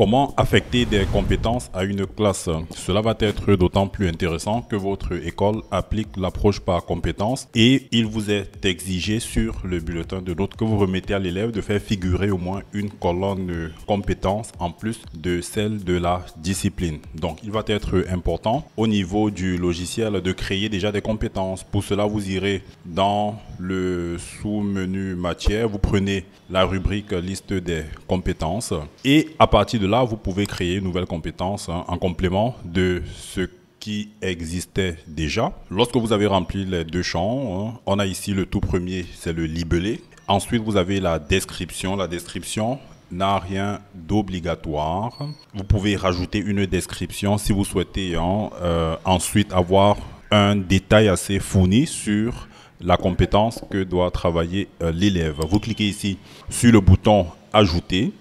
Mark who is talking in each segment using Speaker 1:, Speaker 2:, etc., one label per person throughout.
Speaker 1: Comment affecter des compétences à une classe? Cela va être d'autant plus intéressant que votre école applique l'approche par compétences et il vous est exigé sur le bulletin de notes que vous remettez à l'élève de faire figurer au moins une colonne compétences en plus de celle de la discipline. Donc il va être important au niveau du logiciel de créer déjà des compétences. Pour cela, vous irez dans le sous-menu matière, vous prenez la rubrique liste des compétences et à partir de là, vous pouvez créer une nouvelle compétence en complément de ce qui existait déjà. Lorsque vous avez rempli les deux champs, on a ici le tout premier, c'est le libellé. Ensuite, vous avez la description. La description n'a rien d'obligatoire. Vous pouvez rajouter une description si vous souhaitez ensuite avoir un détail assez fourni sur la compétence que doit travailler l'élève. Vous cliquez ici sur le bouton ajouter.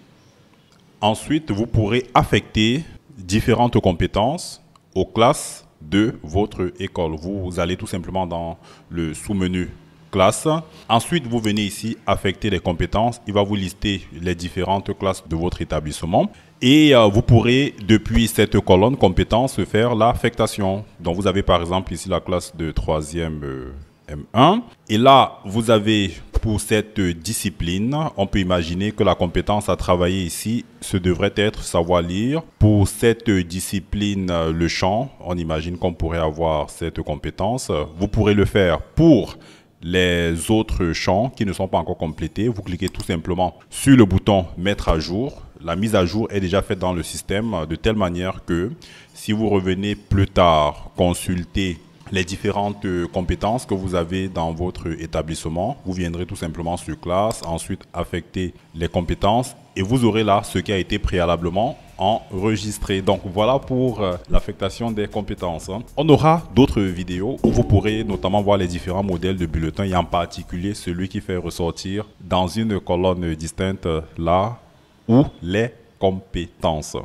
Speaker 1: Ensuite, vous pourrez affecter différentes compétences aux classes de votre école. Vous allez tout simplement dans le sous-menu classe. Ensuite, vous venez ici affecter les compétences. Il va vous lister les différentes classes de votre établissement. Et vous pourrez, depuis cette colonne compétences, faire l'affectation. Donc, vous avez par exemple ici la classe de 3e M1. Et là, vous avez pour cette discipline, on peut imaginer que la compétence à travailler ici, ce devrait être savoir lire. Pour cette discipline, le champ, on imagine qu'on pourrait avoir cette compétence. Vous pourrez le faire pour les autres champs qui ne sont pas encore complétés. Vous cliquez tout simplement sur le bouton mettre à jour. La mise à jour est déjà faite dans le système de telle manière que si vous revenez plus tard consulter les différentes compétences que vous avez dans votre établissement, vous viendrez tout simplement sur classe, ensuite affecter les compétences et vous aurez là ce qui a été préalablement enregistré. Donc voilà pour l'affectation des compétences. On aura d'autres vidéos où vous pourrez notamment voir les différents modèles de bulletins et en particulier celui qui fait ressortir dans une colonne distincte là où les compétences.